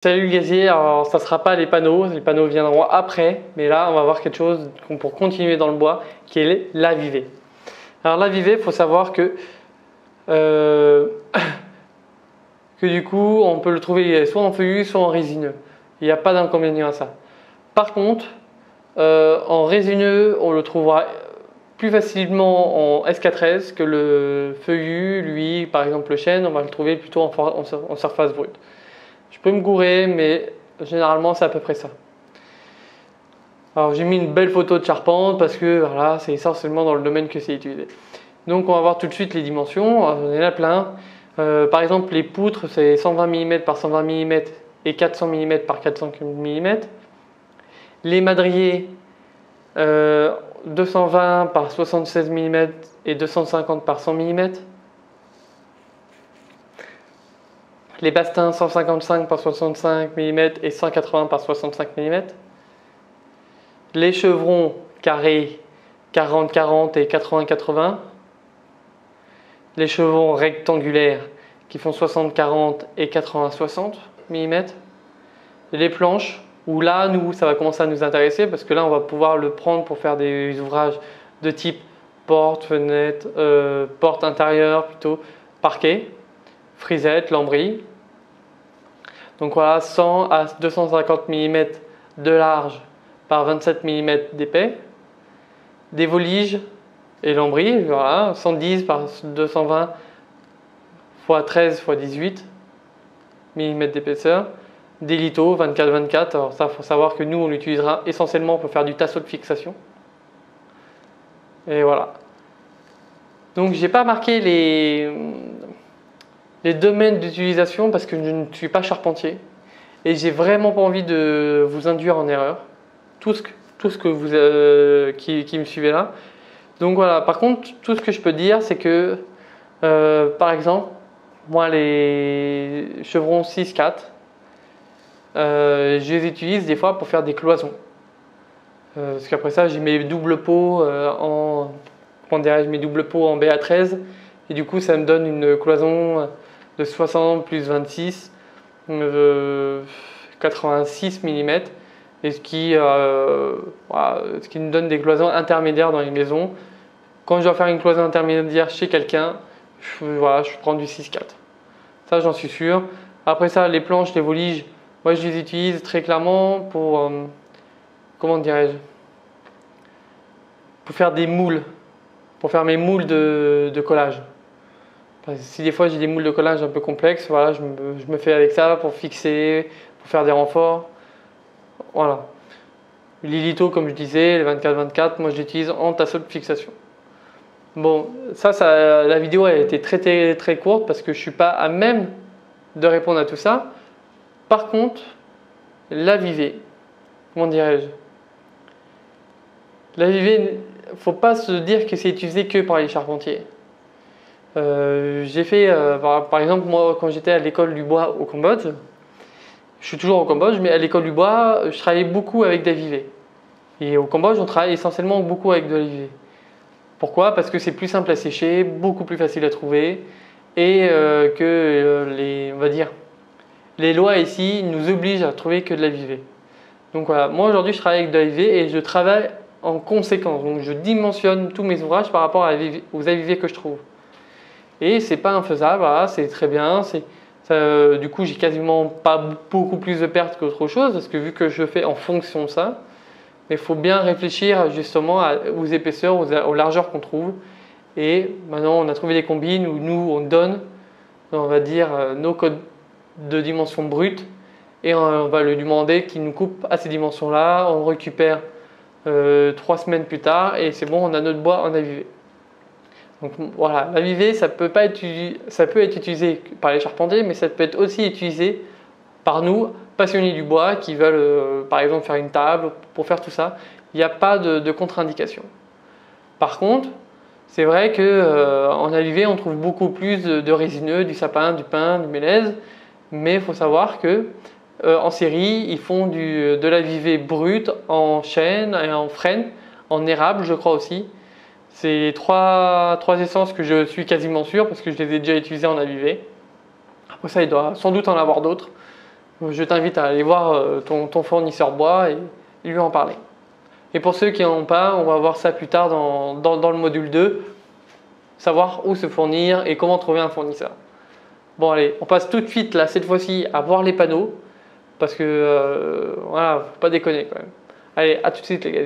Salut le gazier, alors ça ne sera pas les panneaux viendront après, mais là on va voir quelque chose pour continuer dans le bois qui est l'avivée. Alors l'avivée, il faut savoir euh, que du coup on peut le trouver soit en feuillu soit en résineux. Il n'y a pas d'inconvénient à ça. Par contre, en résineux on le trouvera plus facilement en S4S que le feuillu, lui par exemple le chêne, on va le trouver plutôt en surface brute. Je peux me gourer, mais généralement c'est à peu près ça. Alors j'ai mis une belle photo de charpente parce que voilà, c'est essentiellement dans le domaine que c'est utilisé. Donc on va voir tout de suite les dimensions, on est là plein. Par exemple les poutres c'est 120 mm par 120 mm et 400 mm par 400 mm. Les madriers 220 par 76 mm et 250 par 100 mm. Les bastins 155 par 65 mm et 180 par 65 mm. Les chevrons carrés 40-40 et 80-80. Les chevrons rectangulaires qui font 60-40 et 80-60 mm. Les planches, où là, ça va commencer à nous intéresser parce que là, on va pouvoir le prendre pour faire des ouvrages de type porte, fenêtre, porte intérieure plutôt, parquet, frisette, lambris. Donc voilà, 100 à 250 mm de large par 27 mm d'épais. Des voliges et lambris, voilà, 110 par 220 x 13 x 18 mm d'épaisseur. Des lithos 24-24, alors ça, il faut savoir que nous, on l'utilisera essentiellement pour faire du tasseau de fixation. Et voilà. Donc, j'ai pas marqué les domaines d'utilisation parce que je ne suis pas charpentier. Et j'ai vraiment pas envie de vous induire en erreur. Tout ce que vous qui me suivez là. Donc voilà, par contre, tout ce que je peux dire, c'est que par exemple, moi les chevrons 6-4, je les utilise des fois pour faire des cloisons. Parce qu'après ça, j'ai mes doubles pots mes doubles pots en BA13 et du coup, ça me donne une cloison de 60 plus 26, 86 mm, et ce qui nous donne des cloisons intermédiaires dans les maisons. Quand je dois faire une cloison intermédiaire chez quelqu'un, je prends du 6-4. Ça, j'en suis sûr. Après ça, les planches, les voliges, moi je les utilise très clairement pour, comment dirais-je, pour faire des moules, pour faire mes moules de collage. Si des fois j'ai des moules de collage un peu complexes, voilà, je me fais avec ça pour fixer, pour faire des renforts. Voilà. Les lithos, comme je disais, les 24-24, moi je l'utilise en tasseau de fixation. Bon, la vidéo a été très courte parce que je ne suis pas à même de répondre à tout ça. Par contre, l'avivée, comment dirais-je? L'avivée, il ne faut pas se dire que c'est utilisé que par les charpentiers. J'ai fait, par exemple, moi quand j'étais à l'école du bois au Cambodge, je suis toujours au Cambodge, mais à l'école du bois, je travaillais beaucoup avec d'avivée. Et au Cambodge, on travaille essentiellement beaucoup avec de l'avivée. Pourquoi? Parce que c'est plus simple à sécher, beaucoup plus facile à trouver et on va dire, les lois ici nous obligent à trouver que de l'avivée. Donc voilà, moi aujourd'hui je travaille avec de l'avivée et je travaille en conséquence. Donc je dimensionne tous mes ouvrages par rapport aux avivés que je trouve. Et c'est pas infaisable, voilà, c'est très bien. Du coup, j'ai quasiment pas beaucoup plus de pertes qu'autre chose parce que vu que je fais en fonction de ça, mais il faut bien réfléchir justement aux épaisseurs, aux largeurs qu'on trouve. Et maintenant, on a trouvé des combines où nous, on donne, on va dire, nos codes de dimension brute et on va lui demander qu'il nous coupe à ces dimensions-là. On récupère 3 semaines plus tard et c'est bon, on a notre bois en avivé. Donc voilà, l'avivée, ça peut être utilisé par les charpentiers, mais ça peut être aussi utilisé par nous, passionnés du bois, qui veulent par exemple faire une table, pour faire tout ça. Il n'y a pas de contre-indication. Par contre, c'est vrai qu'en avivé, on trouve beaucoup plus de résineux, du sapin, du pin, du mélèze, mais il faut savoir que en série, ils font de l'avivé brut en chêne et en frêne, en érable, je crois aussi. C'est trois essences que je suis quasiment sûr parce que je les ai déjà utilisées en avivé. Après ça, il doit sans doute en avoir d'autres. je t'invite à aller voir ton fournisseur bois et lui en parler. Et pour ceux qui n'en ont pas, on va voir ça plus tard dans le module 2, savoir où se fournir et comment trouver un fournisseur. Bon allez, on passe tout de suite là cette fois-ci à voir les panneaux parce que voilà, faut pas déconner quand même. Allez, à tout de suite les gars.